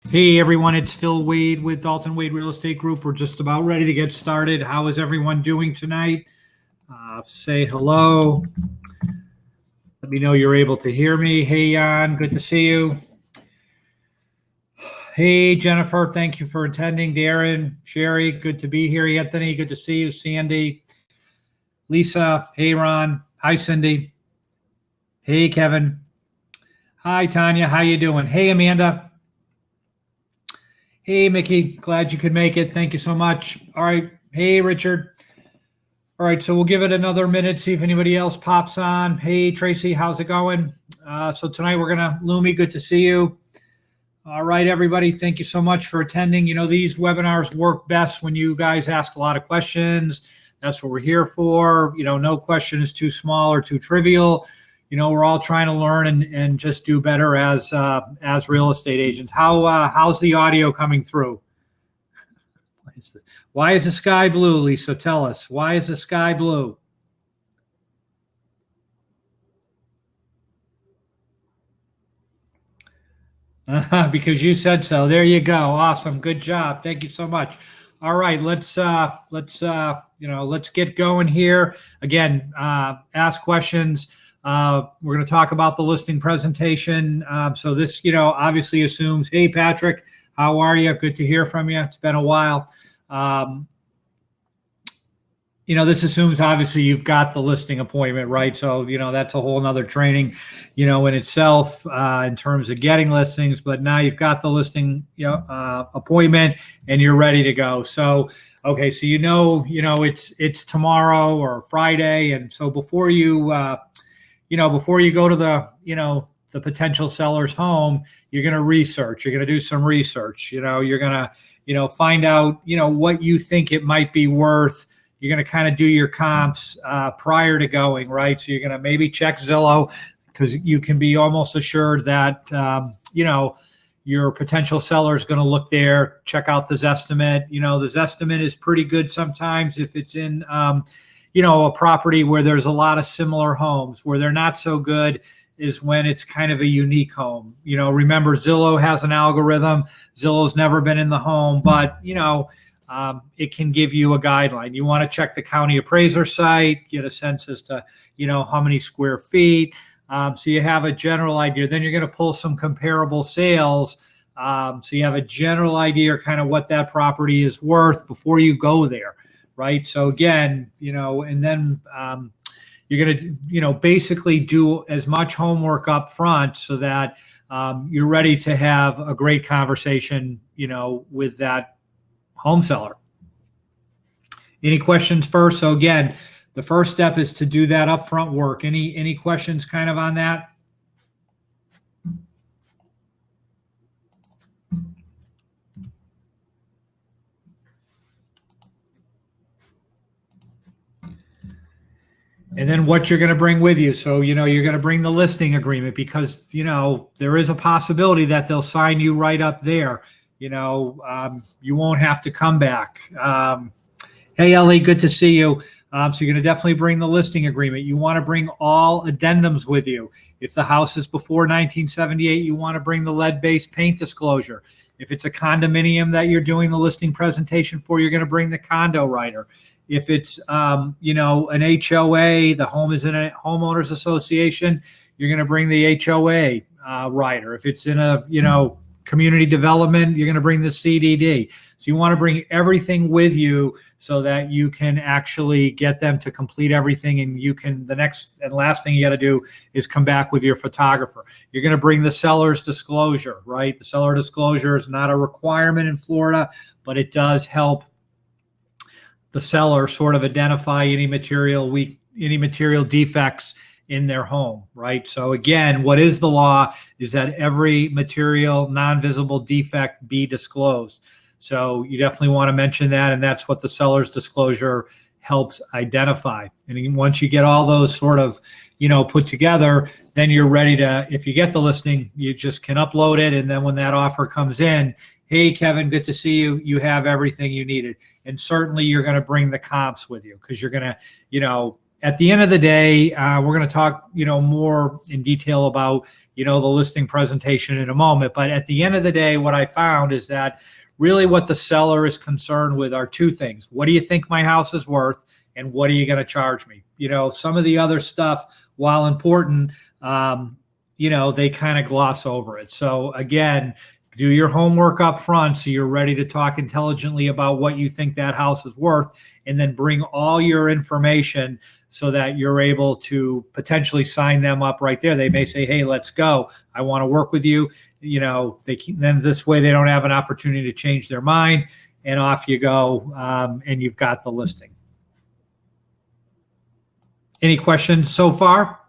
Hey everyone, it's Phil Wade with Dalton Wade Real Estate Group. We're just about ready to get started. How is everyone doing tonight? Say hello. Let me know you're able to hear me. Hey Jan, good to see you. Hey Jennifer, thank you for attending. Darren, Sherry, good to be here. Anthony, good to see you. Sandy, Lisa, hey Ron, hi Cindy. Hey Kevin. Hi Tanya, how you doing? Hey Amanda. Hey, Mickey, glad you could make it. Thank you so much. All right. Hey, Richard. All right, so we'll give it another minute, see if anybody else pops on. Hey, Tracy, how's it going? So tonight we're going to, Lumi, good to see you. All right, everybody, thank you so much for attending. You know, these webinars work best when you guys ask a lot of questions. That's what we're here for. You know, no question is too small or too trivial. You know, we're all trying to learn and just do better as real estate agents. How's the audio coming through? Why is the sky blue, Lisa? Tell us. Why is the sky blue? Because you said so. There you go. Awesome. Good job. Thank you so much. All right, let's get going here. Again, ask questions. We're going to talk about the listing presentation. So this, obviously assumes, hey, Patrick, how are you? Good to hear from you. It's been a while. This assumes obviously you've got the listing appointment, right? So, that's a whole nother training, in itself in terms of getting listings, but now you've got the listing, appointment and you're ready to go. So, okay. So, it's tomorrow or Friday. And so before you go to the potential seller's home, you're going to research, you're going to do some research, you're going to, find out, what you think it might be worth. You're going to kind of do your comps prior to going, right? So you're going to maybe check Zillow because you can be almost assured that, your potential seller is going to look there, check out the Zestimate. The Zestimate is pretty good sometimes if it's in, a property where there's a lot of similar homes. Where they're not so good is when it's kind of a unique home. Remember, Zillow has an algorithm. Zillow's never been in the home, but, it can give you a guideline. You want to check the county appraiser site, get a sense as to, how many square feet. So you have a general idea. Then you're going to pull some comparable sales. So you have a general idea kind of what that property is worth before you go there. Right. So again, and then you're going to, basically do as much homework up front so that you're ready to have a great conversation, with that home seller. Any questions first? So again, the first step is to do that upfront work. Any questions kind of on that? And then what you're going to bring with you. So, you're going to bring the listing agreement because, there is a possibility that they'll sign you right up there. You won't have to come back. Hey, Ellie, good to see you. So you're going to definitely bring the listing agreement. You want to bring all addendums with you. If the house is before 1978, you want to bring the lead-based paint disclosure. If it's a condominium that you're doing the listing presentation for, you're going to bring the condo writer. If it's, an HOA, the home is in a homeowners association, you're going to bring the HOA writer. If it's in a, community development, you're going to bring the CDD. So you want to bring everything with you so that you can actually get them to complete everything. And the next and last thing you got to do is come back with your photographer. You're going to bring the seller's disclosure, right? The seller disclosure is not a requirement in Florida, but it does help the seller sort of identify any material defects in their home, right? So again, what is the law is that every material non-visible defect be disclosed. So you definitely want to mention that, and that's what the seller's disclosure helps identify. And once you get all those sort of, put together, then you're ready to, if you get the listing, you just can upload it. And then when that offer comes in, hey, Kevin, good to see you. You have everything you needed. And certainly you're going to bring the comps with you because you're going to, at the end of the day, we're going to talk, more in detail about, the listing presentation in a moment. But at the end of the day, what I found is that really what the seller is concerned with are two things. What do you think my house is worth? And what are you going to charge me? Some of the other stuff, while important, they kind of gloss over it. So again, do your homework up front so you're ready to talk intelligently about what you think that house is worth, and then bring all your information so that you're able to potentially sign them up right there. They may say, hey, let's go. I want to work with you. Then this way they don't have an opportunity to change their mind, and off you go, and you've got the listing. Any questions so far?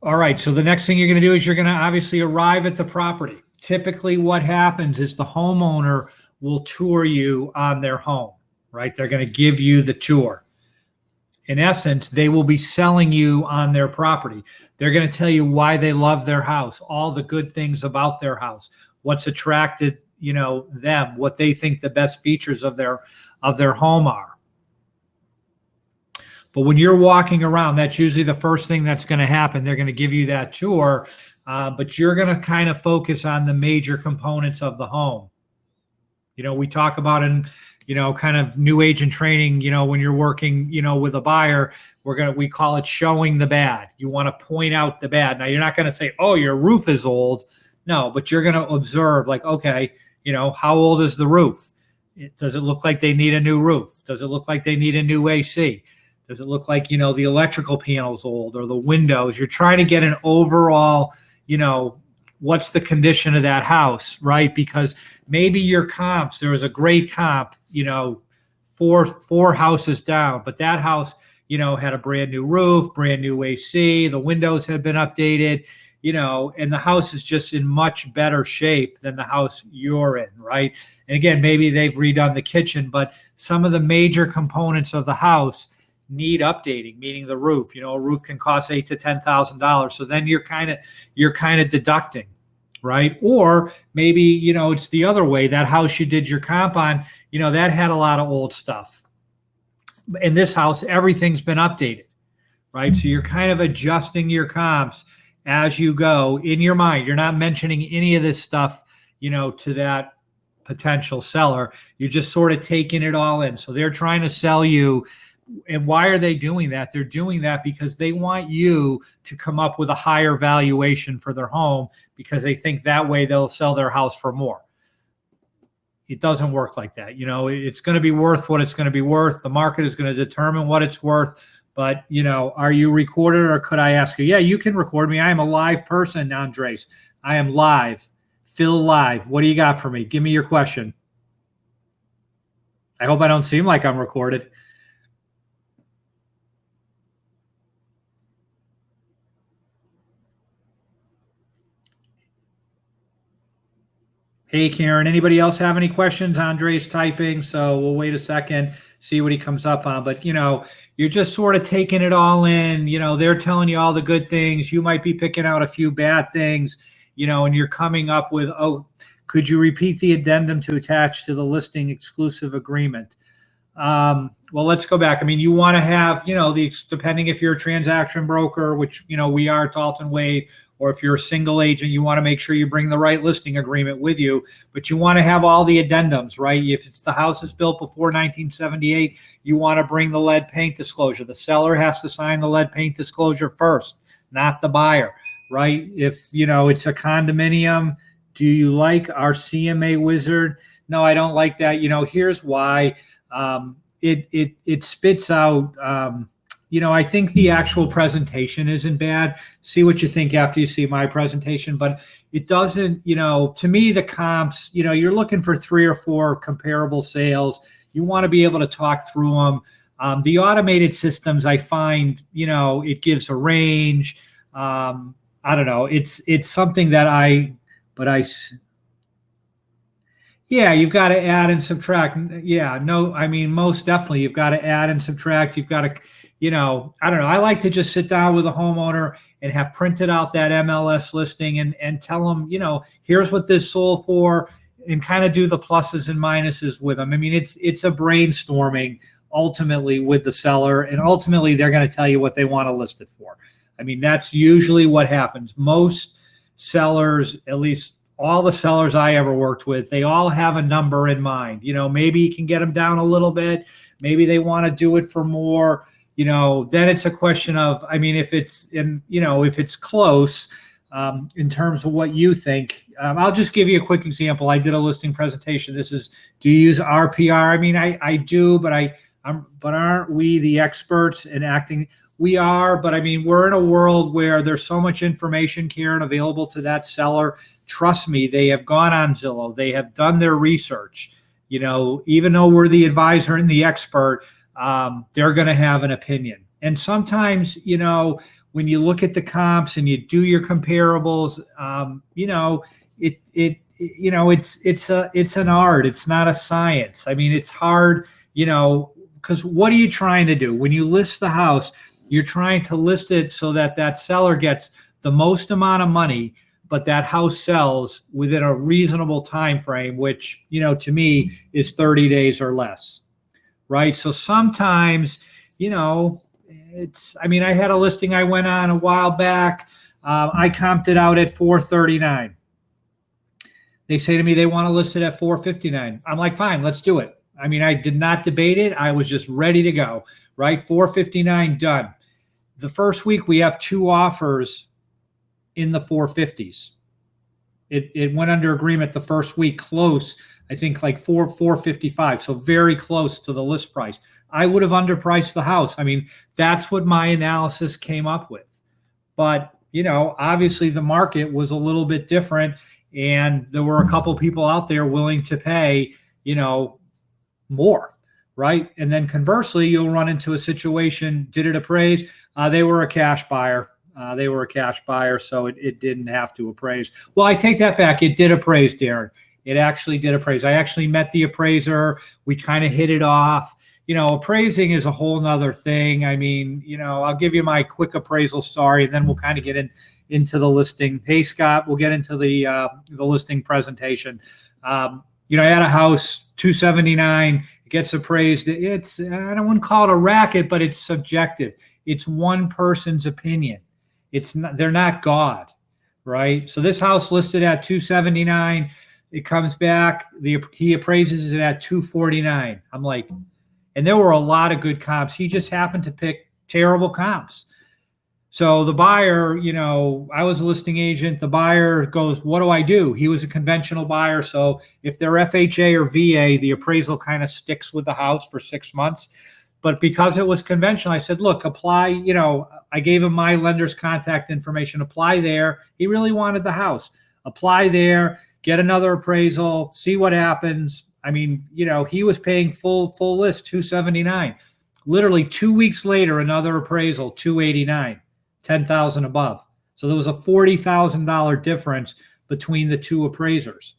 All right, so the next thing you're going to do is you're going to obviously arrive at the property. Typically what happens is the homeowner will tour you on their home, right? They're going to give you the tour. In essence, they will be selling you on their property. They're going to tell you why they love their house, all the good things about their house, what's attracted, them, what they think the best features of their home are. But when you're walking around, that's usually the first thing that's going to happen. They're going to give you that tour, but you're going to kind of focus on the major components of the home. We talk about in, kind of new agent training, when you're working, with a buyer, we call it showing the bad. You want to point out the bad. Now, you're not going to say, oh, your roof is old. No, but you're going to observe, like, okay, how old is the roof? Does it look like they need a new roof? Does it look like they need a new AC? Does it look like, the electrical panel's old or the windows? You're trying to get an overall, what's the condition of that house, right? Because maybe your comps, there was a great comp, four houses down, but that house, had a brand new roof, brand new AC, the windows had been updated, and the house is just in much better shape than the house you're in, right? And again, maybe they've redone the kitchen, but some of the major components of the house need updating, meaning the roof. A roof can cost $8,000 to $10,000. So then you're kind of deducting, right? Or maybe, it's the other way. That house you did your comp on, that had a lot of old stuff. In this house, everything's been updated, right? So you're kind of adjusting your comps as you go in your mind. You're not mentioning any of this stuff, to that potential seller. You're just sort of taking it all in. So they're trying to sell you. And why are they doing that? They're doing that because they want you to come up with a higher valuation for their home, because they think that way they'll sell their house for more. It doesn't work like that. It's going to be worth what it's going to be worth. The market is going to determine what it's worth. But, are you recorded, or could I ask you? Yeah, you can record me. I am a live person, Andres. I am live. Phil live. What do you got for me? Give me your question. I hope I don't seem like I'm recorded. Hey, Karen, anybody else have any questions? Andre's typing, so we'll wait a second, see what he comes up on. But, you're just sort of taking it all in. They're telling you all the good things. You might be picking out a few bad things, and you're coming up with, oh, could you repeat the addendum to attach to the listing exclusive agreement? Well, let's go back. I mean, you want to have, depending if you're a transaction broker, which, we are, Talton Wade, or if you're a single agent, you want to make sure you bring the right listing agreement with you, but you want to have all the addendums, right? If it's the house is built before 1978, you want to bring the lead paint disclosure. The seller has to sign the lead paint disclosure first, not the buyer, right? If, it's a condominium, do you like our CMA wizard? No, I don't like that. Here's why. It spits out, I think the actual presentation isn't bad. See what you think after you see my presentation, but it doesn't, to me, the comps, you're looking for 3 or 4 comparable sales. You want to be able to talk through them. The automated systems, I find, it gives a range. I don't know. It's something that yeah, you've got to add and subtract. Yeah, no, I mean, most definitely you've got to add and subtract. You've got to, I don't know. I like to just sit down with a homeowner and have printed out that MLS listing and tell them, here's what this sold for. and kind of do the pluses and minuses with them. I mean, it's a brainstorming ultimately with the seller, and ultimately they're going to tell you what they want to list it for. I mean, that's usually what happens. Most sellers, at least all the sellers I ever worked with, they all have a number in mind. Maybe you can get them down a little bit. Maybe they want to do it for more. Then it's a question of, I mean, if it's if it's close, in terms of what you think. I'll just give you a quick example. I did a listing presentation. Do you use RPR? I mean, I do, but but aren't we the experts in acting? We are, but I mean, we're in a world where there's so much information, Karen, available to that seller. Trust me, they have gone on Zillow. They have done their research. Even though we're the advisor and the expert, they're going to have an opinion. And sometimes, when you look at the comps and you do your comparables, it's an art. It's not a science. I mean, it's hard, because what are you trying to do? When you list the house, you're trying to list it so that seller gets the most amount of money, but that house sells within a reasonable time frame, which, to me is 30 days or less, right? So sometimes, I had a listing I went on a while back. I comped it out at 439. They say to me they want to list it at 459. I'm like, fine, let's do it. I mean, I did not debate it. I was just ready to go, right? 459 done. The first week we have 2 offers in the 450s. It went under agreement the first week, close, I think like 455. So very close to the list price. I would have underpriced the house. I mean, that's what my analysis came up with. But, obviously the market was a little bit different, and there were a couple people out there willing to pay, more, right? And then conversely, you'll run into a situation, did it appraise? They were a cash buyer. So it didn't have to appraise. Well, I take that back. It did appraise, Darren. It actually did appraise. I actually met the appraiser. We kind of hit it off. Appraising is a whole nother thing. I mean, I'll give you my quick appraisal story, and then we'll kind of get into the listing. Hey, Scott, we'll get into the listing presentation. I had a house, 279. It gets appraised. I wouldn't call it a racket, but it's subjective. It's one person's opinion. They're not God, right? So this house listed at 279. It comes back. He appraises it at 249. I'm like, and there were a lot of good comps. He just happened to pick terrible comps. So the buyer, I was a listing agent. The buyer goes, what do I do? He was a conventional buyer. So if they're FHA or VA, the appraisal kind of sticks with the house for 6 months. But because it was conventional, I said, look, apply, I gave him my lender's contact information, apply there. He really wanted the house. Apply there, get another appraisal, see what happens. I mean, he was paying full list, 279. Literally 2 weeks later, another appraisal, 289, 10,000 above. So there was a $40,000 difference between the two appraisers.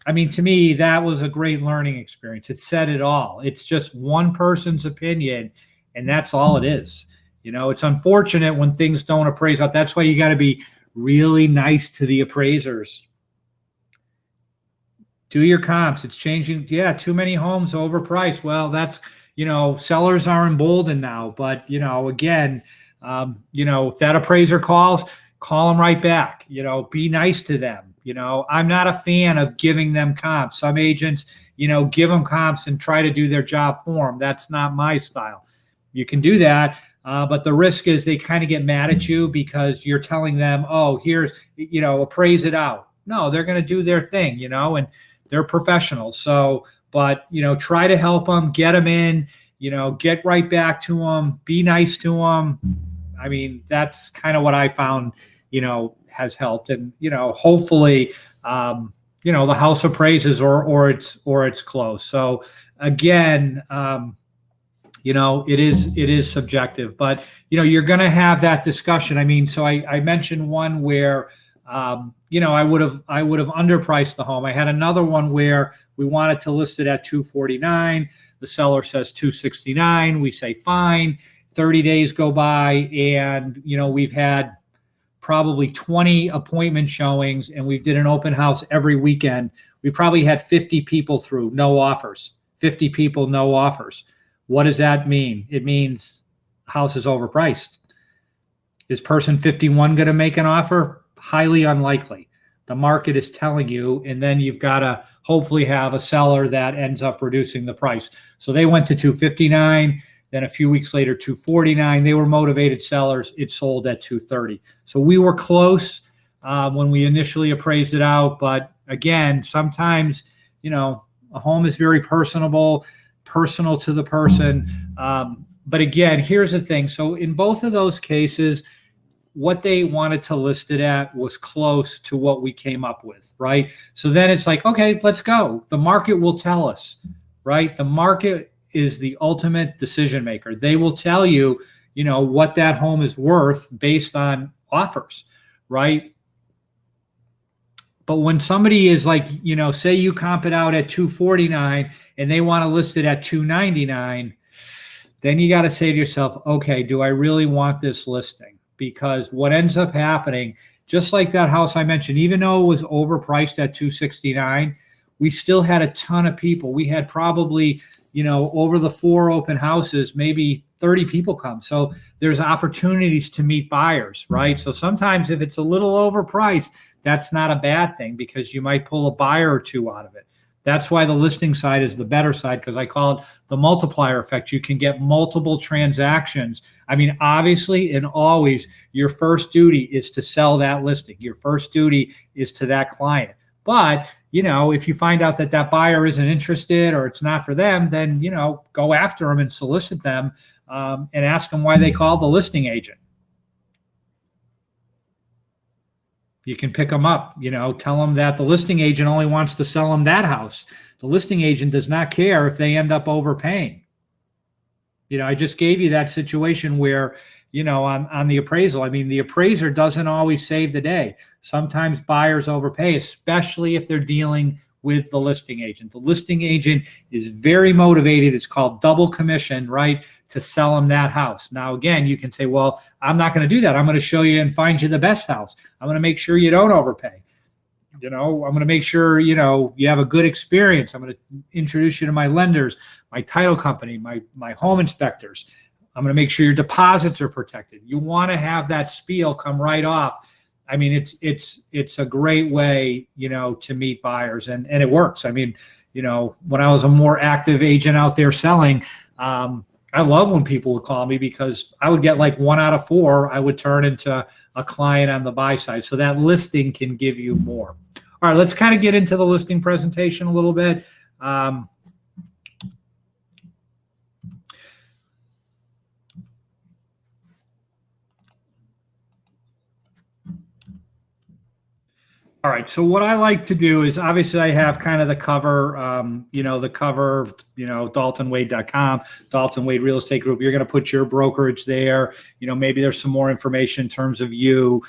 I mean, to me, that was a great learning experience. It said it all. It's just one person's opinion, and that's all it is. It's unfortunate when things don't appraise out. That's why you got to be really nice to the appraisers. Do your comps. It's changing. Yeah, too many homes overpriced. Well, that's, sellers are emboldened now. But, again, if that appraiser calls, call them right back. Be nice to them. I'm not a fan of giving them comps. Some agents, give them comps and try to do their job for them. That's not my style. You can do that. But the risk is they kind of get mad at you because you're telling them, oh, here's, appraise it out. No, they're going to do their thing, and they're professionals. So, but, try to help them, get them in, get right back to them, be nice to them. I mean, that's kind of what I found, has helped. And, hopefully, the house appraises or it's close. So again, it is subjective, but, you're going to have that discussion. I mean, so I mentioned one where, I would have underpriced the home. I had another one where we wanted to list it at 249. The seller says 269. We say fine. 30 days go by, and we've had probably 20 appointment showings, and we did an open house every weekend. We probably had 50 people through, no offers. 50 people, no offers. What does that mean? It means house is overpriced. Is person 51 going to make an offer? Highly unlikely. The market is telling you, and then you've got to hopefully have a seller that ends up reducing the price. So they went to 259, then a few weeks later 249. They were motivated sellers. It sold at 230. So we were close when we initially appraised it out, but again, sometimes, a home is very personal to the person. But again, here's the thing. So in both of those cases, what they wanted to list it at was close to what we came up with, right? So then it's like, okay, let's go. The market will tell us, right? The market is the ultimate decision maker. They will tell you, what that home is worth based on offers, right? But when somebody is like, say you comp it out at 249 and they want to list it at 299, then you got to say to yourself, okay, do I really want this listing? Because what ends up happening, just like that house I mentioned, even though it was overpriced at 269, we still had a ton of people. We had probably, over the 4 open houses, maybe 30 people come. So there's opportunities to meet buyers, right? So sometimes if it's a little overpriced, that's not a bad thing because you might pull a buyer or two out of it. That's why the listing side is the better side, because I call it the multiplier effect. You can get multiple transactions. I mean, obviously and always, your first duty is to sell that listing. Your first duty is to that client. But, if you find out that that buyer isn't interested or it's not for them, then, go after them and solicit them and ask them why they called the listing agent. You can pick them up, tell them that the listing agent only wants to sell them that house. The listing agent does not care if they end up overpaying. I just gave you that situation where, on the appraisal, I mean, the appraiser doesn't always save the day. Sometimes buyers overpay, especially if they're dealing with the listing agent. The listing agent is very motivated. It's called double commission, right? To sell them that house. Now, again, you can say, well, I'm not going to do that. I'm going to show you and find you the best house. I'm going to make sure you don't overpay. I'm going to make sure, you have a good experience. I'm going to introduce you to my lenders, my title company, my home inspectors. I'm going to make sure your deposits are protected. You want to have that spiel come right off. I mean, it's a great way, to meet buyers, and it works. I mean, when I was a more active agent out there selling, I love when people would call me because I would get like 1 out of 4, I would turn into a client on the buy side. So that listing can give you more. All right, let's kind of get into the listing presentation a little bit. All right. So what I like to do is obviously I have kind of the cover, daltonwade.com, Dalton Wade Real Estate Group. You're going to put your brokerage there. Maybe there's some more information in terms of you.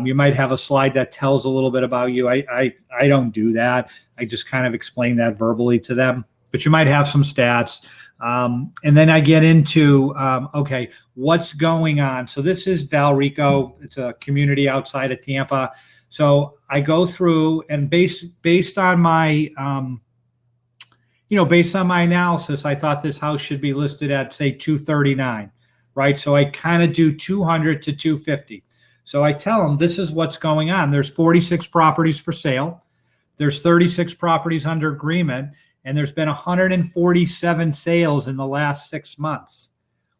You might have a slide that tells a little bit about you. I don't do that. I just kind of explain that verbally to them, but you might have some stats. And then I get into, okay, what's going on? So this is Valrico. It's a community outside of Tampa. So I go through and based on my, based on my analysis, I thought this house should be listed at, say, 239, right? So I kind of do 200 to 250. So I tell them this is what's going on. There's 46 properties for sale. There's 36 properties under agreement, and there's been 147 sales in the last 6 months.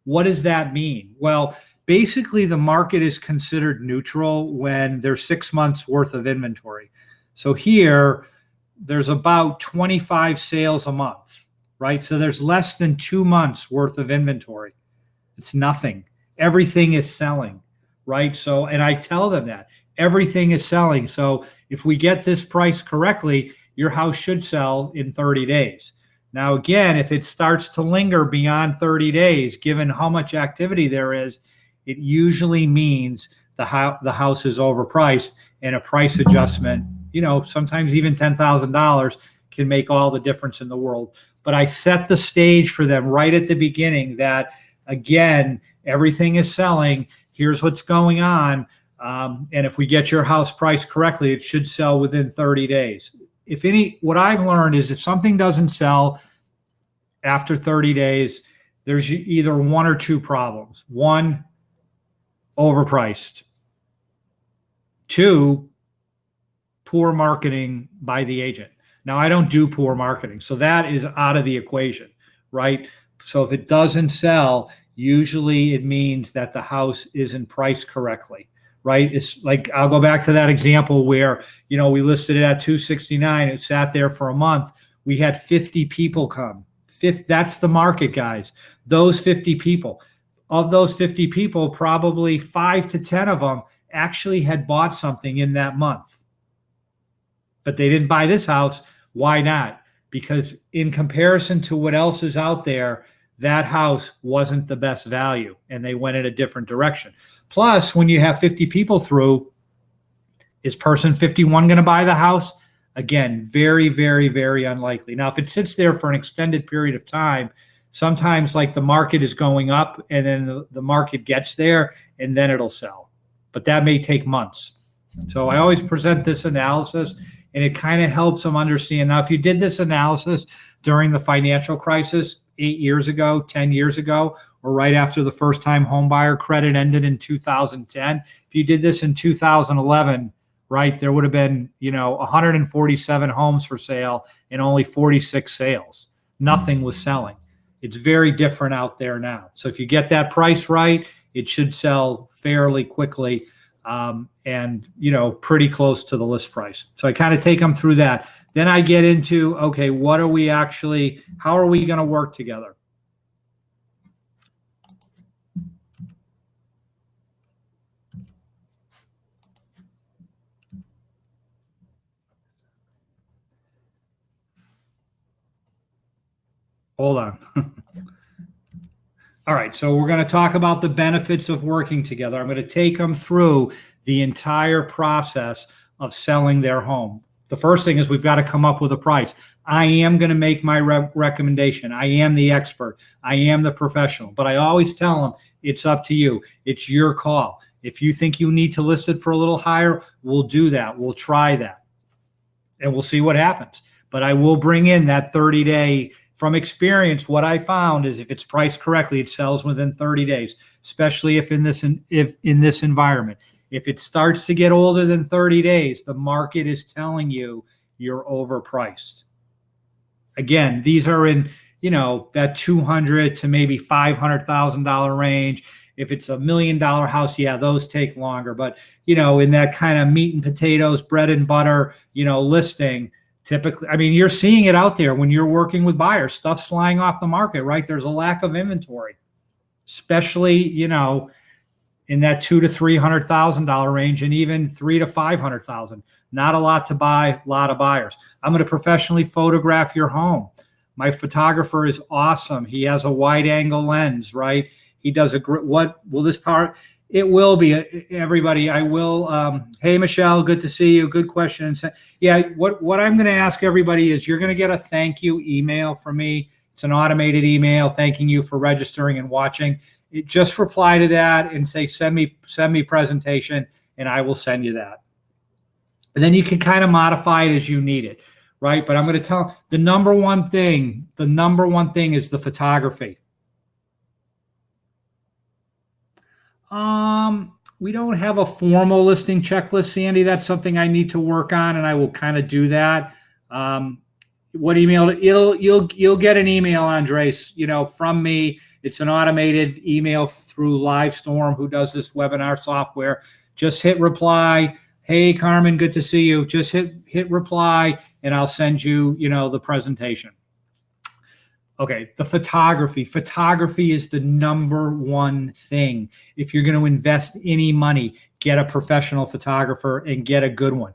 What does that mean? Well, basically, the market is considered neutral when there's 6 months worth of inventory. So here, there's about 25 sales a month, right? So there's less than 2 months worth of inventory. It's nothing. Everything is selling, right? So, and I tell them that everything is selling. So if we get this price correctly, your house should sell in 30 days. Now, again, if it starts to linger beyond 30 days, given how much activity there is, it usually means the house is overpriced, and a price adjustment, sometimes even $10,000 can make all the difference in the world. But I set the stage for them right at the beginning that, again, everything is selling. Here's what's going on. And if we get your house priced correctly, it should sell within 30 days. What I've learned is if something doesn't sell after 30 days, there's either one or two problems. One, overpriced. Two, poor marketing by the agent. Now, I don't do poor marketing, so that is out of the equation, right? So if it doesn't sell, usually it means that the house isn't priced correctly, right? It's like, I'll go back to that example where, we listed it at $269. It sat there for a month. We had 50 people come. That's the market, guys. Those 50 people. Of those 50 people, probably 5 to 10 of them actually had bought something in that month. But they didn't buy this house. Why not? Because in comparison to what else is out there, that house wasn't the best value and they went in a different direction. Plus, when you have 50 people through, is person 51 going to buy the house? Again, very, very, very unlikely. Now, if it sits there for an extended period of time, sometimes like the market is going up and then the market gets there and then it'll sell. But that may take months. So I always present this analysis and it kind of helps them understand. Now, if you did this analysis during the financial crisis 8 years ago, 10 years ago, or right after the first time home buyer credit ended in 2010, if you did this in 2011, right, there would have been, 147 homes for sale and only 46 sales. Nothing was selling. It's very different out there now. So if you get that price right, it should sell fairly quickly. And pretty close to the list price. So I kind of take them through that. Then I get into, okay, how are we going to work together? Hold on. All right, so we're going to talk about the benefits of working together. I'm going to take them through the entire process of selling their home. The first thing is we've got to come up with a price. I am going to make my recommendation. I am the expert. I am the professional. But I always tell them it's up to you. It's your call. If you think you need to list it for a little higher, we'll do that. We'll try that. And we'll see what happens. But I will bring in that 30-day. From experience, what I found is if it's priced correctly, it sells within 30 days, especially if in this environment. If it starts to get older than 30 days, the market is telling you you're overpriced. Again, these are in, that $200,000 to maybe $500,000 range. If it's $1 million house, yeah, those take longer. But, in that kind of meat and potatoes, bread and butter, listing, typically, you're seeing it out there when you're working with buyers. Stuff's flying off the market, right? There's a lack of inventory, especially, in that $200,000 to $300,000 range, and even $300,000 to $500,000. Not a lot to buy, a lot of buyers. I'm going to professionally photograph your home. My photographer is awesome. He has a wide angle lens, right? He does what will this part? It will be, everybody. I will. Hey, Michelle, good to see you. Good question. Yeah, what I'm going to ask everybody is you're going to get a thank you email from me. It's an automated email thanking you for registering and watching. Just reply to that and say, send me presentation, and I will send you that. And then you can kind of modify it as you need it, right? But I'm going to tell the number one thing is the photography. We don't have a formal listing checklist, Sandy. That's something I need to work on, and I will kind of do that. What email? You'll get an email, Andres, from me. It's an automated email through Livestorm, who does this webinar software. Just hit reply. Hey, Carmen, good to see you. Just hit reply, and I'll send you, the presentation. Okay, the photography. Photography is the number one thing. If you're going to invest any money, get a professional photographer and get a good one.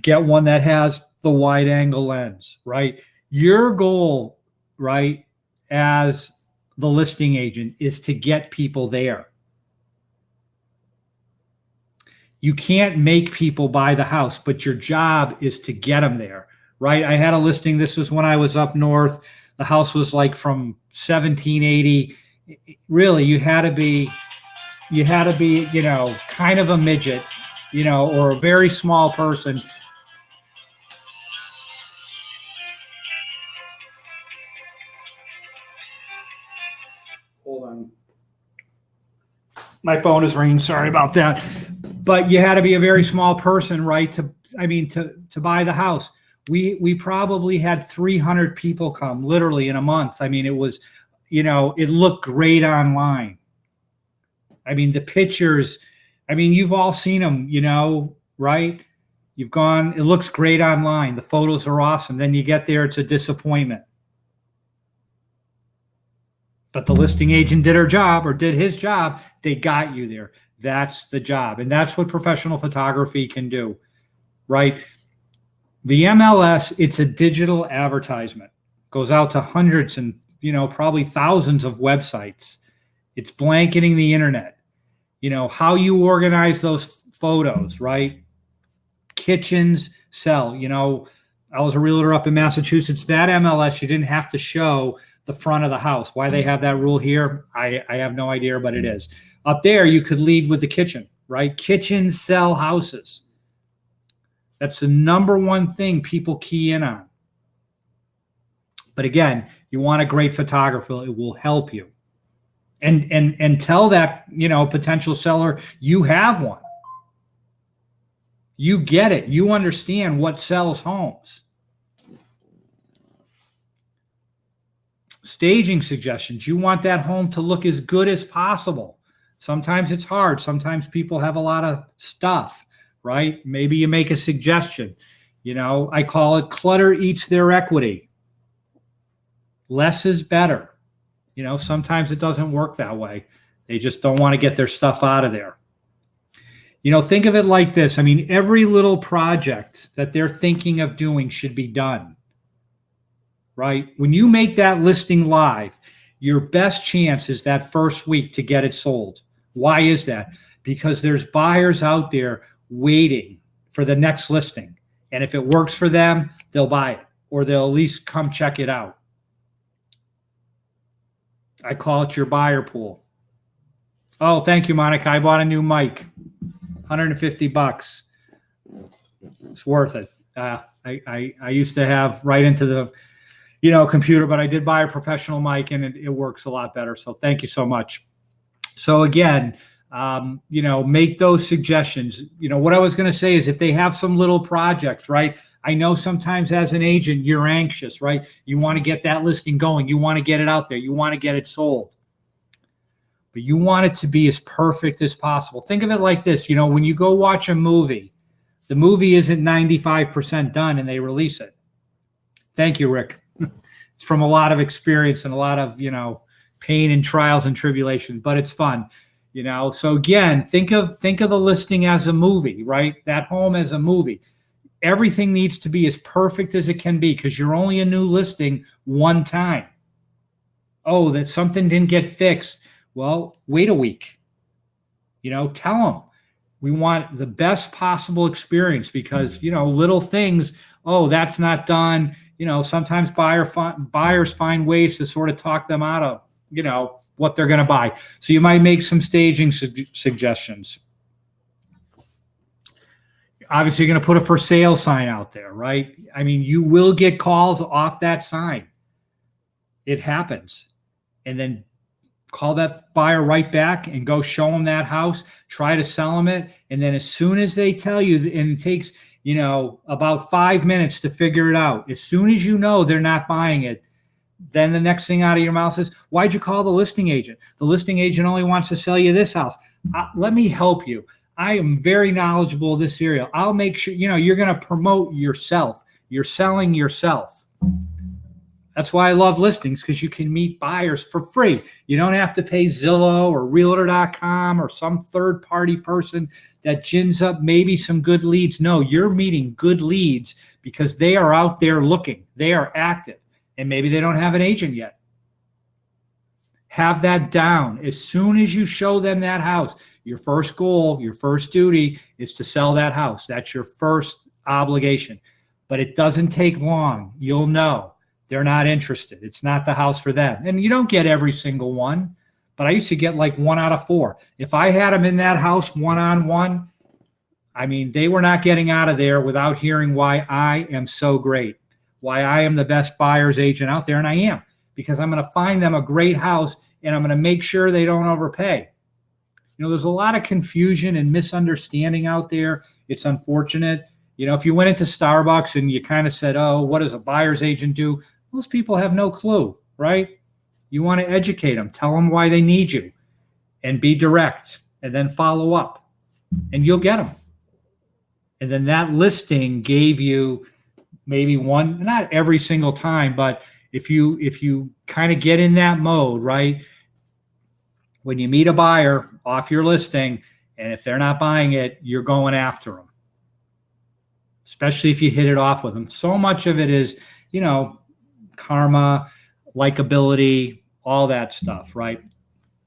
Get one that has the wide angle lens, right? Your goal, right, as the listing agent is to get people there. You can't make people buy the house, but your job is to get them there, right? I had a listing. This was when I was up north. The house was like from 1780. Really, you had to be you had to be, kind of a midget, or a very small person. Hold on. My phone is ringing. Sorry about that. But you had to be a very small person, right? To buy the house. We probably had 300 people come literally in a month. I mean, it was, it looked great online. I mean, the pictures, you've all seen them, right? You've gone, it looks great online. The photos are awesome. Then you get there, it's a disappointment. But the listing agent did her job or did his job. They got you there. That's the job. And that's what professional photography can do, right? The MLS, it's a digital advertisement. Goes out to hundreds and, probably thousands of websites. It's blanketing the internet. How you organize those photos, right? Kitchens sell. I was a realtor up in Massachusetts. That MLS, you didn't have to show the front of the house. Why they have that rule here, I have no idea, but it is. Up there, you could lead with the kitchen, right? Kitchens sell houses. That's the number one thing people key in on. But again, you want a great photographer. It will help you. And tell that, potential seller you have one. You get it. You understand what sells homes. Staging suggestions. You want that home to look as good as possible. Sometimes it's hard. Sometimes people have a lot of stuff, right? Maybe you make a suggestion. I call it clutter eats their equity. Less is better. Sometimes it doesn't work that way. They just don't want to get their stuff out of there. Think of it like this. Every little project that they're thinking of doing should be done. Right? When you make that listing live, your best chance is that first week to get it sold. Why is that? Because there's buyers out there waiting for the next listing. And if it works for them, they'll buy it, or they'll at least come check it out. I call it your buyer pool. Oh, thank you, Monica. I bought a new mic, $150. It's worth it. I used to have right into the computer, but I did buy a professional mic and it works a lot better. So thank you so much. So again, make those suggestions. What I was going to say is if they have some little projects, right? I know sometimes as an agent, you're anxious, right? You want to get that listing going. You want to get it out there. You want to get it sold. But you want it to be as perfect as possible. Think of it like this. When you go watch a movie, the movie isn't 95% done and they release it. Thank you, Rick. It's from a lot of experience and a lot of, pain and trials and tribulation, but it's fun, So again, think of the listing as a movie, right? That home as a movie. Everything needs to be as perfect as it can be because you're only a new listing one time. Oh, that something didn't get fixed. Well, wait a week. Tell them we want the best possible experience because, little things, oh, that's not done. Sometimes buyers find ways to sort of talk them out of, what they're going to buy. So you might make some staging suggestions. Obviously, you're going to put a for sale sign out there, right? You will get calls off that sign. It happens. And then call that buyer right back and go show them that house, try to sell them it. And then as soon as they tell you, and it takes, about 5 minutes to figure it out. As soon as they're not buying it, then the next thing out of your mouth is, why'd you call the listing agent? The listing agent only wants to sell you this house. Let me help you. I am very knowledgeable of this area. I'll make sure, you're going to promote yourself. You're selling yourself. That's why I love listings, because you can meet buyers for free. You don't have to pay Zillow or Realtor.com or some third-party person that gins up maybe some good leads. No, you're meeting good leads because they are out there looking. They are active, and maybe they don't have an agent yet. Have that down. As soon as you show them that house, your first goal, your first duty is to sell that house. That's your first obligation. But it doesn't take long. You'll know they're not interested. It's not the house for them. And you don't get every single one, but I used to get like 1 out of 4. If I had them in that house one-on-one, I mean, they were not getting out of there without hearing why I am so great, why I am the best buyer's agent out there. And I am, because I'm going to find them a great house and I'm going to make sure they don't overpay. You know, there's a lot of confusion and misunderstanding out there. It's unfortunate. You know, if you went into Starbucks and you kind of said, oh, what does a buyer's agent do? Those people have no clue, right? You want to educate them, tell them why they need you, and be direct, and then follow up, and you'll get them. And then that listing gave you maybe one, not every single time, but if you kind of get in that mode, right? When you meet a buyer off your listing, and if they're not buying it, you're going after them, especially if you hit it off with them. So much of it is, you know, karma, likability, all that stuff, right?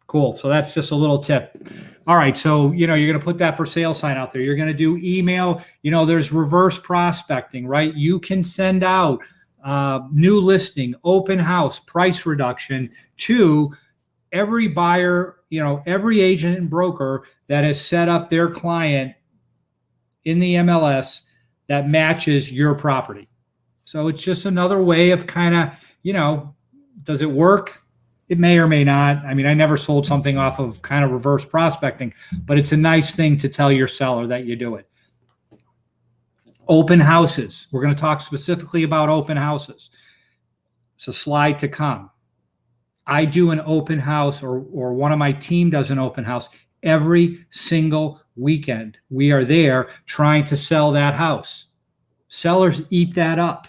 Cool. So that's just a little tip. All right. So, you know, you're going to put that for sale sign out there. You're going to do email. You know, there's reverse prospecting, right? You can send out new listing, open house, price reduction to every buyer, you know, every agent and broker that has set up their client in the MLS that matches your property. So it's just another way of kind of, you know, does it work? It may or may not. I mean, I never sold something off of kind of reverse prospecting, but it's a nice thing to tell your seller that you do it. Open houses. We're going to talk specifically about open houses. It's a slide to come. I do an open house, or one of my team does an open house every single weekend. We are there trying to sell that house. Sellers eat that up.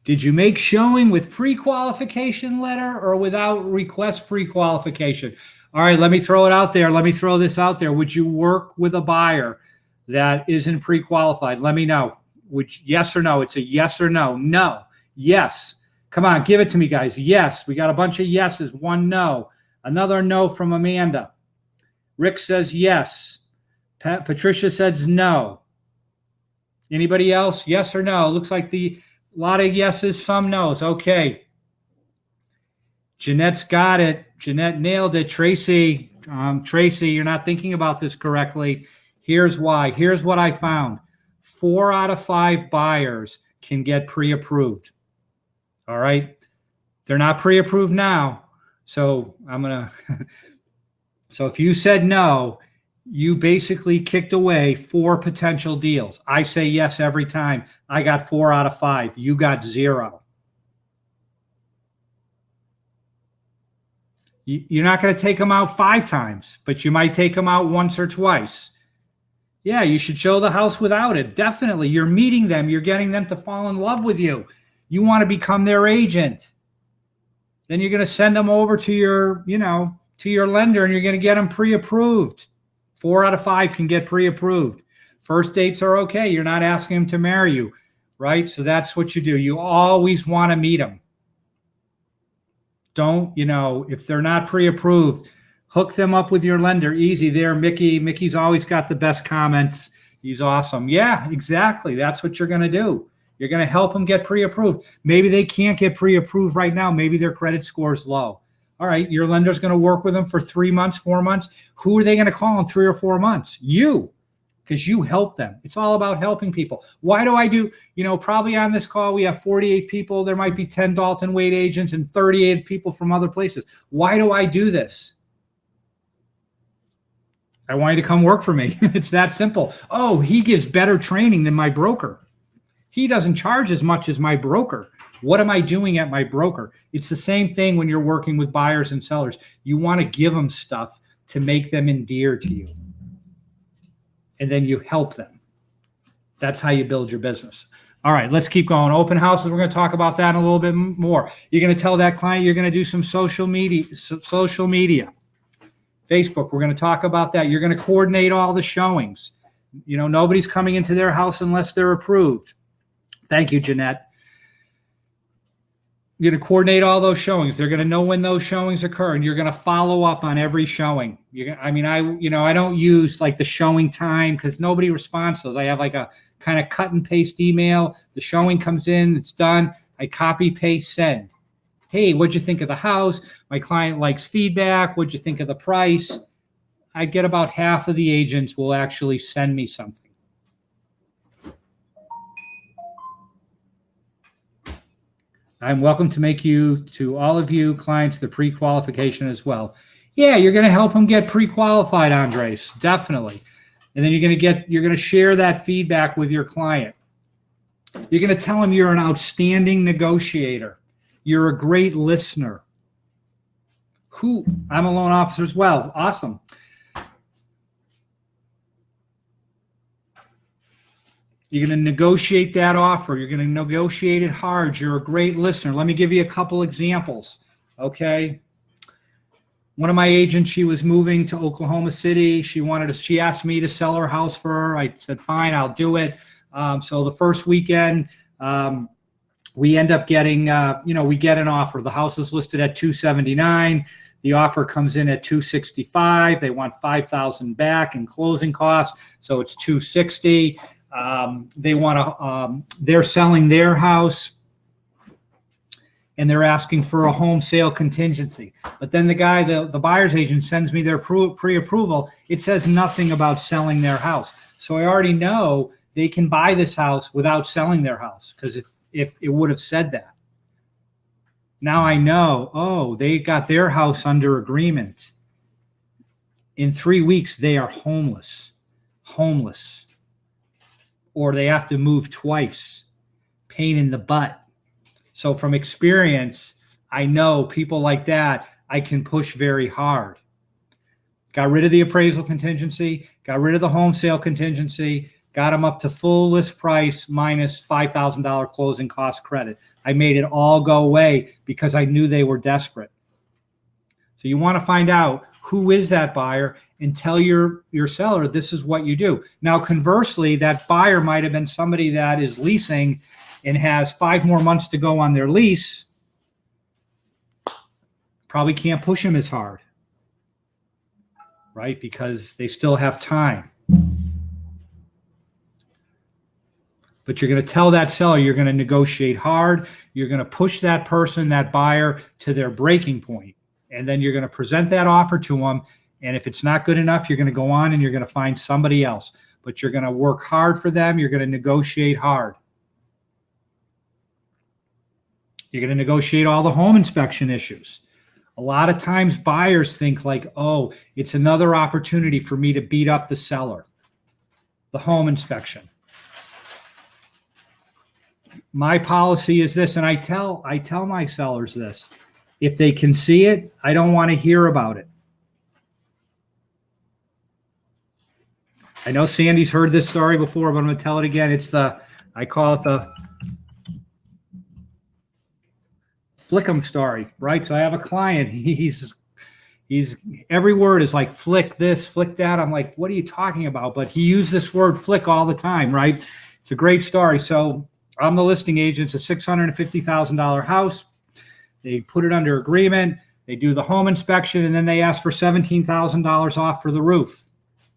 Did you make showing with pre-qualification letter or without request pre-qualification? All right, let me throw it out there. Let me throw this out there. Would you work with a buyer that isn't pre-qualified? Let me know. Yes or no? It's a yes or no. No. Yes. Come on, give it to me, guys. Yes. We got a bunch of yeses. One no. Another no from Amanda. Rick says yes. Patricia says no. Anybody else? Yes or no? Looks like a lot of yeses, some no's. Okay. Jeanette's got it. Jeanette nailed it. Tracy, you're not thinking about this correctly. Here's why. Here's what I found. 4 out of 5 buyers can get pre-approved. All right. They're not pre-approved now. So so if you said no, you basically kicked away 4 potential deals. I say yes every time. I got 4 out of 5. You got 0. You're not going to take them out 5 times, but you might take them out once or twice. Yeah, you should show the house without it. Definitely. You're meeting them. You're getting them to fall in love with you. You want to become their agent. Then you're going to send them over to your, to your lender, and you're going to get them pre-approved. 4 out of 5 can get pre-approved. First dates are okay. You're not asking them to marry you, right? So that's what you do. You always want to meet them. Don't, if they're not pre-approved, hook them up with your lender. Easy there, Mickey. Mickey's always got the best comments. He's awesome. Yeah, exactly. That's what you're going to do. You're going to help them get pre-approved. Maybe they can't get pre-approved right now. Maybe their credit score is low. All right, your lender's going to work with them for 3 months, 4 months. Who are they going to call in 3 or 4 months? You, because you help them. It's all about helping people. Why do I do, probably on this call, we have 48 people. There might be 10 Dalton Wade agents and 38 people from other places. Why do I do this? I want you to come work for me. It's that simple. Oh, he gives better training than my broker. He doesn't charge as much as my broker. What am I doing at my broker? It's the same thing when you're working with buyers and sellers. You want to give them stuff to make them endeared to you. And then you help them. That's how you build your business. All right, let's keep going. Open houses, we're going to talk about that in a little bit more. You're going to tell that client you're going to do some social media. Facebook, we're going to talk about that. You're going to coordinate all the showings. Nobody's coming into their house unless they're approved. Thank you, Jeanette. You're going to coordinate all those showings. They're going to know when those showings occur, and you're going to follow up on every showing. I don't use like the showing time because nobody responds to those. I have like a kind of cut and paste email. The showing comes in, it's done. I copy, paste, send. Hey, what'd you think of the house? My client likes feedback. What'd you think of the price? I get about half of the agents will actually send me something. I'm welcome to make you, to all of you clients, the pre-qualification as well. Yeah, you're going to help them get pre-qualified, Andres, definitely. And then you're going to share that feedback with your client. You're going to tell them you're an outstanding negotiator. You're a great listener. I'm a loan officer as well. Awesome. You're going to negotiate that offer. You're going to negotiate it hard. You're a great listener. Let me give you a couple examples, okay? One of my agents, she was moving to Oklahoma City. She asked me to sell her house for her. I said, fine, I'll do it. So the first weekend, we end up getting, we get an offer. The house is listed at $279. The offer comes in at $265. They want $5,000 back in closing costs, so it's $260. They're selling their house and they're asking for a home sale contingency. But then the buyer's agent sends me their pre-approval. It says nothing about selling their house. So I already know they can buy this house without selling their house, because if it would have said that. Now I know, oh, they got their house under agreement. In 3 weeks, they are homeless. Or they have to move twice. Pain in the butt. So from experience, I know people like that, I can push very hard. Got rid of the appraisal contingency, got rid of the home sale contingency, got them up to full list price minus $5,000 closing cost credit. I made it all go away because I knew they were desperate. So you want to find out who is that buyer and tell your seller this is what you do. Now, conversely, that buyer might have been somebody that is leasing and has 5 more months to go on their lease. Probably can't push them as hard, right? Because they still have time. But you're going to tell that seller you're going to negotiate hard. You're going to push that person, that buyer, to their breaking point. And then you're going to present that offer to them. And if it's not good enough, you're going to go on and you're going to find somebody else. But you're going to work hard for them. You're going to negotiate hard. You're going to negotiate all the home inspection issues. A lot of times buyers think like, oh, it's another opportunity for me to beat up the seller. The home inspection. My policy is this, and I tell my sellers this. If they can see it, I don't want to hear about it. I know Sandy's heard this story before, but I'm going to tell it again. I call it the flick 'em story, right? So I have a client. He's every word is like flick this, flick that. I'm like, what are you talking about? But he used this word flick all the time, right? It's a great story. So I'm the listing agent. It's a $650,000 house. They put it under agreement. They do the home inspection, and then they ask for $17,000 off for the roof.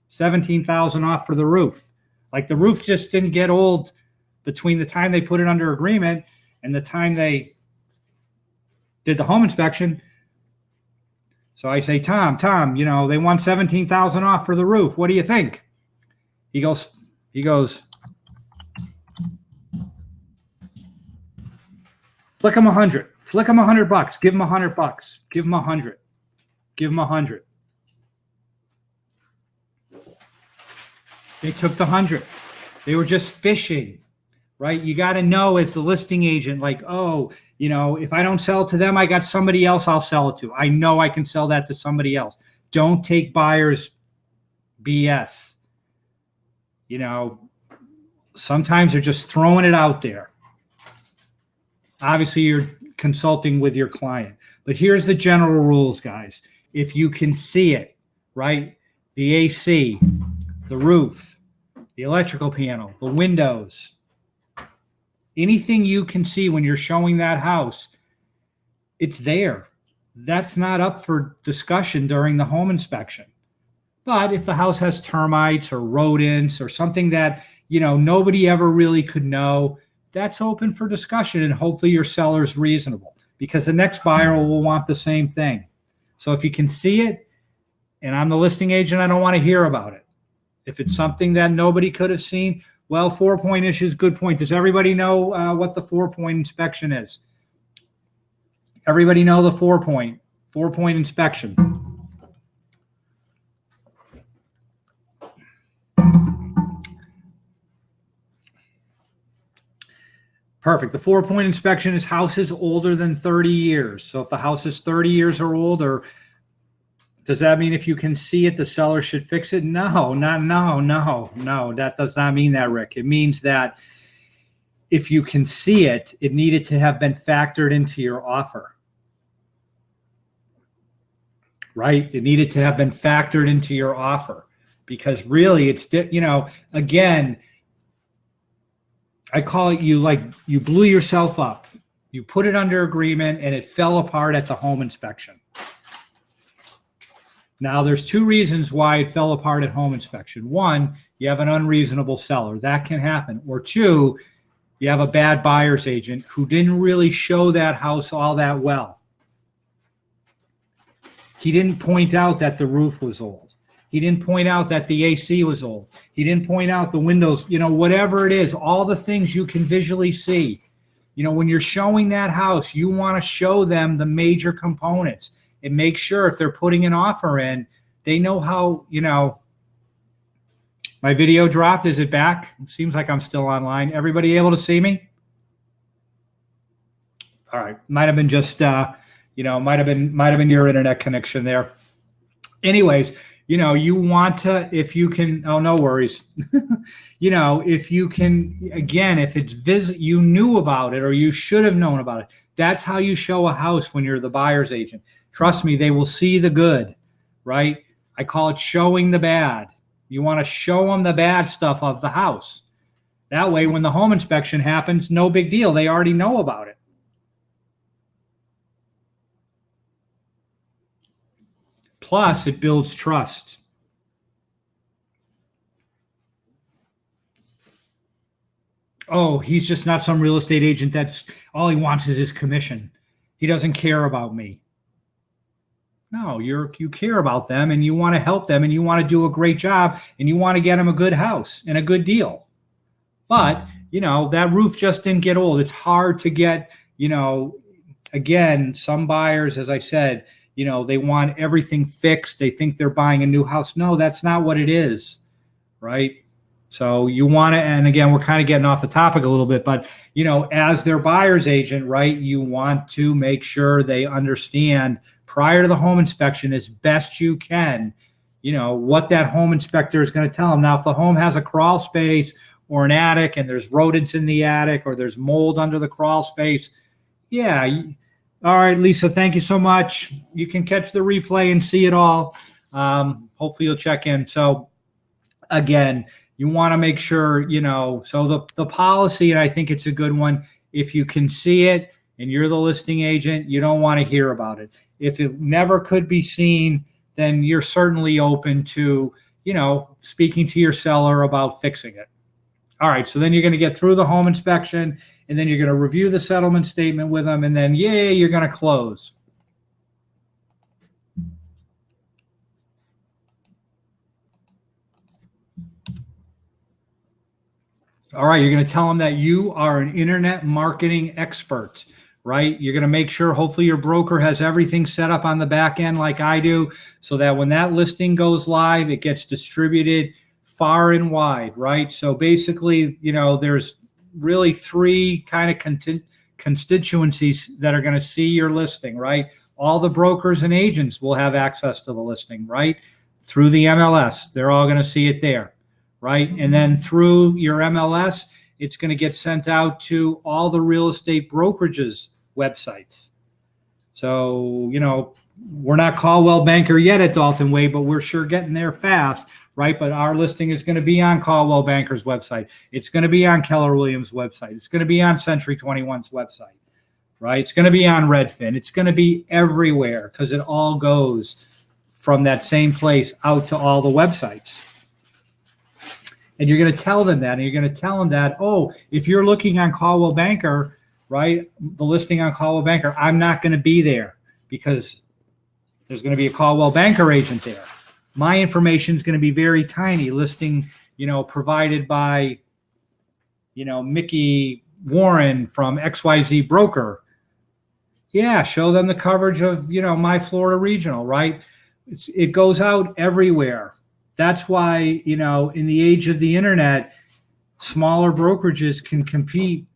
$17,000 off for the roof. Like the roof just didn't get old between the time they put it under agreement and the time they did the home inspection. So I say, Tom, they want $17,000 off for the roof. What do you think? He goes, flick him 100. Flick him $100. Give him $100. Give him 100. Give him 100. They took the 100. They were just fishing, right? You got to know as the listing agent, like, oh, if I don't sell to them, I got somebody else I'll sell it to. I know I can sell that to somebody else. Don't take buyers BS. Sometimes they're just throwing it out there. Obviously, you're consulting with your client. But here's the general rules, guys. If you can see it, right? The AC, the roof, the electrical panel, the windows, anything you can see when you're showing that house, it's there. That's not up for discussion during the home inspection. But if the house has termites or rodents or something that, nobody ever really could know, that's open for discussion, and hopefully your seller's reasonable, because the next buyer will want the same thing. So if you can see it, and I'm the listing agent, I don't want to hear about it. If it's something that nobody could have seen, well, 4-point issues, good point. Does everybody know what the 4-point inspection is? Everybody know the 4-point inspection? Perfect. The 4-point inspection is houses older than 30 years. So if the house is 30 years or older, does that mean if you can see it, the seller should fix it? No, that does not mean that, Rick. It means that if you can see it, it needed to have been factored into your offer, right? It needed to have been factored into your offer, because really it's, again, I call it, you blew yourself up. You put it under agreement and it fell apart at the home inspection. Now, there's 2 reasons why it fell apart at home inspection. 1, you have an unreasonable seller. That can happen. Or 2, you have a bad buyer's agent who didn't really show that house all that well. He didn't point out that the roof was old. He didn't point out that the AC was old. He didn't point out the windows, whatever it is, all the things you can visually see. When you're showing that house, you want to show them the major components and make sure if they're putting an offer in, they know how, my video dropped. Is it back? It seems like I'm still online. Everybody able to see me? All right. Might have been just, might have been your internet connection there. Anyways, you want to, if you can, oh, no worries. If you can, again, if it's you knew about it or you should have known about it. That's how you show a house when you're the buyer's agent. Trust me, they will see the good, right? I call it showing the bad. You want to show them the bad stuff of the house. That way, when the home inspection happens, no big deal. They already know about it. Plus, it builds trust. Oh, he's just not some real estate agent that's all he wants is his commission. He doesn't care about me. No, you care about them and you want to help them and you want to do a great job and you want to get them a good house and a good deal. But, that roof just didn't get old. It's hard to get, again, some buyers, as I said, they want everything fixed. They think they're buying a new house. No, that's not what it is, right? So you want to, and again, we're kind of getting off the topic a little bit, but, as their buyer's agent, right, you want to make sure they understand prior to the home inspection as best you can, what that home inspector is going to tell them. Now, if the home has a crawl space or an attic and there's rodents in the attic or there's mold under the crawl space, yeah. All right, Lisa, thank you so much. You can catch the replay and see it all. Hopefully you'll check in. So again, you want to make sure, so the policy, and I think it's a good one, if you can see it and you're the listing agent, you don't want to hear about it. If it never could be seen, then you're certainly open to, speaking to your seller about fixing it. All right, so then you're going to get through the home inspection, and then you're going to review the settlement statement with them, and then, you're going to close. All right, you're going to tell them that you are an internet marketing expert, right? You're going to make sure, hopefully, your broker has everything set up on the back end like I do, so that when that listing goes live, it gets distributed far and wide, right? So basically, there's really 3 kind of constituencies that are going to see your listing, right? All the brokers and agents will have access to the listing, right? Through the MLS, they're all going to see it there, right? And then through your MLS, it's going to get sent out to all the real estate brokerages websites. So, we're not Caldwell Banker yet at Dalton Way, but we're sure getting there fast, right? But our listing is going to be on Caldwell Banker's website. It's going to be on Keller Williams' website. It's going to be on Century 21's website, right? It's going to be on Redfin. It's going to be everywhere because it all goes from that same place out to all the websites. And you're going to tell them that, and you're going to tell them that, oh, if you're looking on Caldwell Banker, right, the listing on Caldwell Banker, I'm not going to be there because there's going to be a Caldwell Banker agent there. My information is going to be very tiny, listing, provided by, Mickey Warren from XYZ Broker. Yeah, show them the coverage of, My Florida Regional, right? It goes out everywhere. That's why, in the age of the internet, smaller brokerages can compete,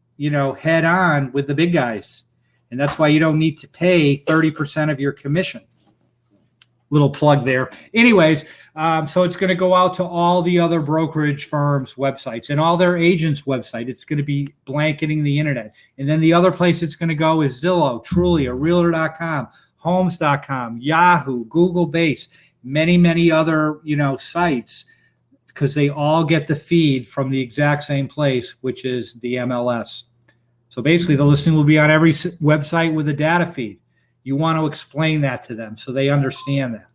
head on with the big guys. And that's why you don't need to pay 30% of your commission. Little plug there. Anyways, so it's going to go out to all the other brokerage firms' websites and all their agents' website. It's going to be blanketing the internet. And then the other place it's going to go is Zillow, Trulia, Realtor.com, Homes.com, Yahoo, Google Base, many, many other, sites, because they all get the feed from the exact same place, which is the MLS. So basically, the listing will be on every website with a data feed. You want to explain that to them so they understand that.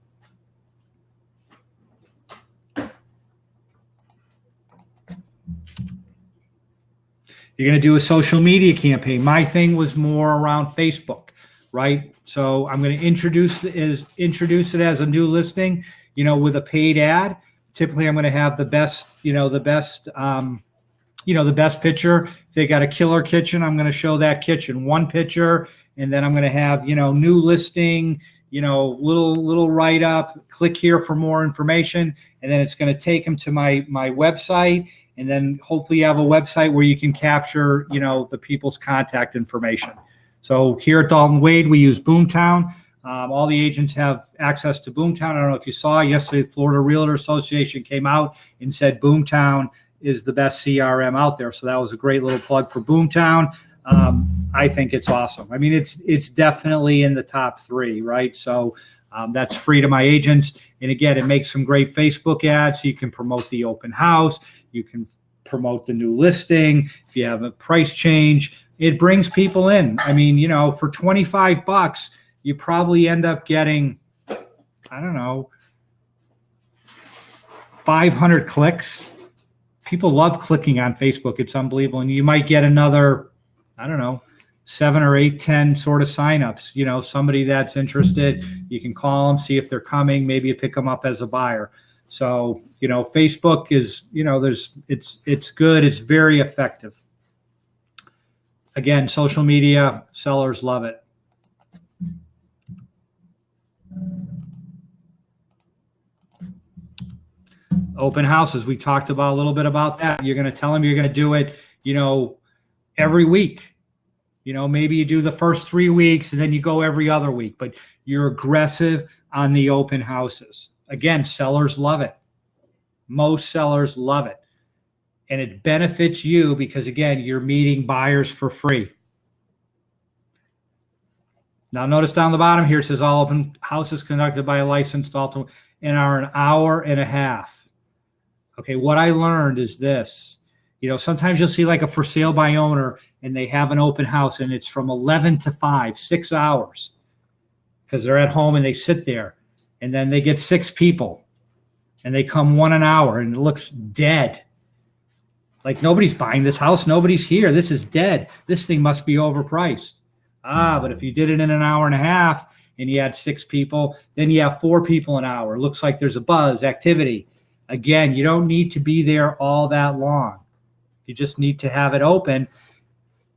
You're going to do a social media campaign. My thing was more around Facebook, right? So I'm going to introduce it as a new listing, with a paid ad. Typically, I'm going to have the best picture. If they got a killer kitchen, I'm going to show that kitchen, one picture. And then I'm going to have, new listing, little write-up, click here for more information. And then it's going to take them to my website. And then hopefully you have a website where you can capture, the people's contact information. So here at Dalton Wade, we use Boomtown. All the agents have access to Boomtown. I don't know if you saw yesterday, the Florida Realtor Association came out and said Boomtown is the best CRM out there. So that was a great little plug for Boomtown. I think it's awesome. I mean, it's definitely in the top 3, right? So that's free to my agents. And again, it makes some great Facebook ads. So you can promote the open house. You can promote the new listing. If you have a price change, it brings people in. I mean, for $25, you probably end up getting, 500 clicks. People love clicking on Facebook. It's unbelievable. And you might get another, 7 or 8, 10 sort of signups. Somebody that's interested, you can call them, see if they're coming. Maybe you pick them up as a buyer. So, Facebook is, it's good. It's very effective. Again, social media, sellers love it. Open houses, we talked about a little bit about that. You're going to tell them you're going to do it, every week. Maybe you do the first 3 weeks and then you go every other week, but you're aggressive on the open houses. Again, sellers love it. Most sellers love it. And it benefits you because, again, you're meeting buyers for free. Now, notice down the bottom here, it says all open houses conducted by a licensed auto and are an hour and a half. Okay, what I learned is this. Sometimes you'll see like a for sale by owner and they have an open house and it's from 11 to 5, 6 hours, because they're at home and they sit there, and then they get 6 people and they come 1 an hour and it looks dead. Like nobody's buying this house. Nobody's here. This is dead. This thing must be overpriced. But if you did it in an hour and a half and you had 6 people, then you have 4 people an hour. It looks like there's a buzz, activity. Again, you don't need to be there all that long. You just need to have it open.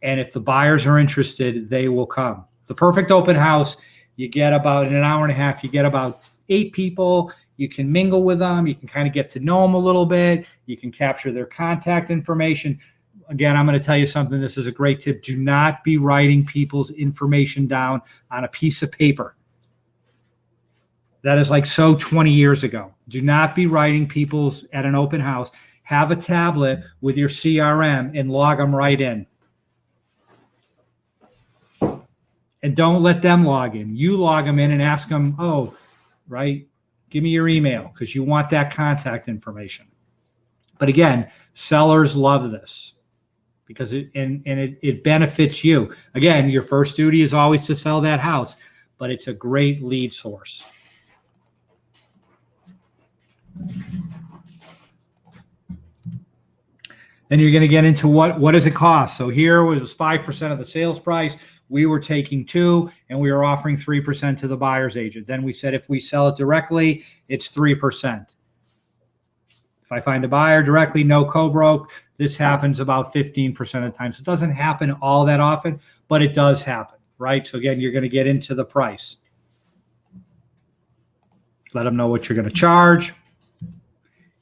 And if the buyers are interested, they will come. The perfect open house, you get about in an hour and a half, you get about 8 people. You can mingle with them. You can kind of get to know them a little bit. You can capture their contact information. Again, I'm going to tell you something. This is a great tip. Do not be writing people's information down on a piece of paper. That is like so 20 years ago. Do not be writing people's at an open house. Have a tablet with your CRM and log them right in. And don't let them log in. You log them in and ask them, give me your email, because you want that contact information. But again, sellers love this because it benefits you. Again, your first duty is always to sell that house, but it's a great lead source. Then you're going to get into what does it cost. So here was 5% of the sales price. We were taking 2 and we were offering 3% to the buyer's agent. Then we said if we sell it directly, it's 3%. If I find a buyer directly, no co-broke, this happens about 15% of the time. So it doesn't happen all that often, but it does happen, right? So again, you're going to get into the price. Let them know what you're going to charge.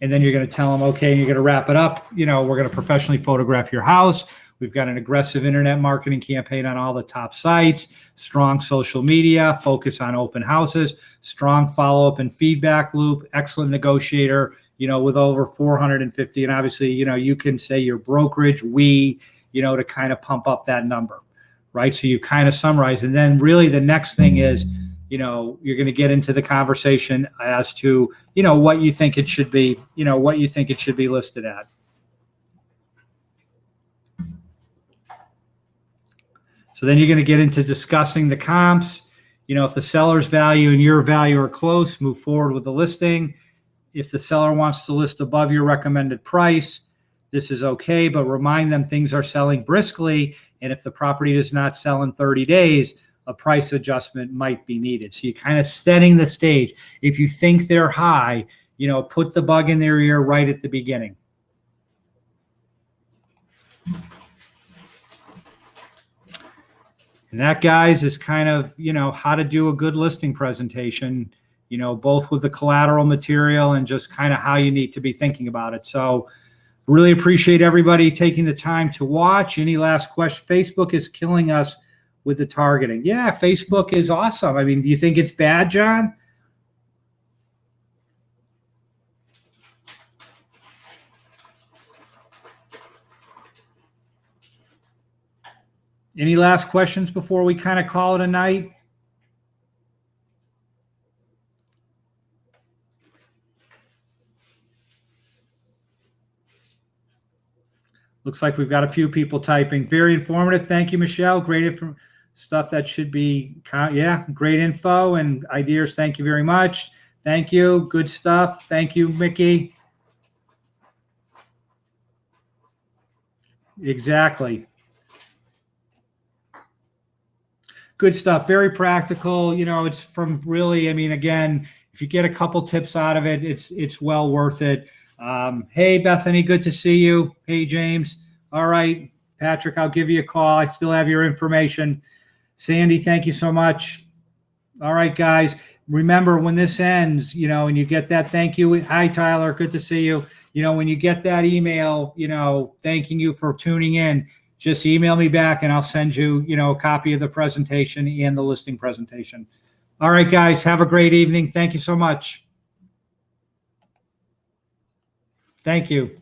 And then you're going to tell them, okay, you're going to wrap it up. You know, we're going to professionally photograph your house. We've got an aggressive internet marketing campaign on all the top sites, strong social media, focus on open houses, strong follow-up and feedback loop, excellent negotiator, you know, with over 450. And obviously, you know, you can say your brokerage, you know, to kind of pump up that number, right? So you kind of summarize. And then really the next thing is, you know, you're going to get into the conversation as to, you know, what you think it should be, you know, what you think it should be listed at. So then you're going to get into discussing the comps. You know, if the seller's value and your value are close, move forward with the listing. If the seller wants to list above your recommended price, this is okay, but remind them things are selling briskly. And if the property does not sell in 30 days, a price adjustment might be needed. So you kind of setting the stage. If you think they're high, you know, put the bug in their ear right at the beginning. And that, guys, is kind of, you know, how to do a good listing presentation, you know, both with the collateral material and just kind of how you need to be thinking about it. So really appreciate everybody taking the time to watch. Any last question? Facebook is killing us with the targeting. Yeah, Facebook is awesome. I mean, do you think it's bad, John? Any last questions before we kind of call it a night? Looks like we've got a few people typing. Very informative. Thank you, Michelle. Great stuff that should be, yeah, great info and ideas. Thank you very much. Thank you. Good stuff. Thank you, Mickey. Exactly. Good stuff. Very practical. You know, it's from really, I mean, again, if you get a couple tips out of it, it's well worth it. Hey, Bethany, good to see you. Hey, James. All right, Patrick, I'll give you a call. I still have your information. Sandy, thank you so much. All right, guys. Remember, when this ends, you know, and you get that thank you. Hi, Tyler. Good to see you. You know, when you get that email, you know, thanking you for tuning in, just email me back and I'll send you, you know, a copy of the presentation and the listing presentation. All right, guys, have a great evening. Thank you so much. Thank you.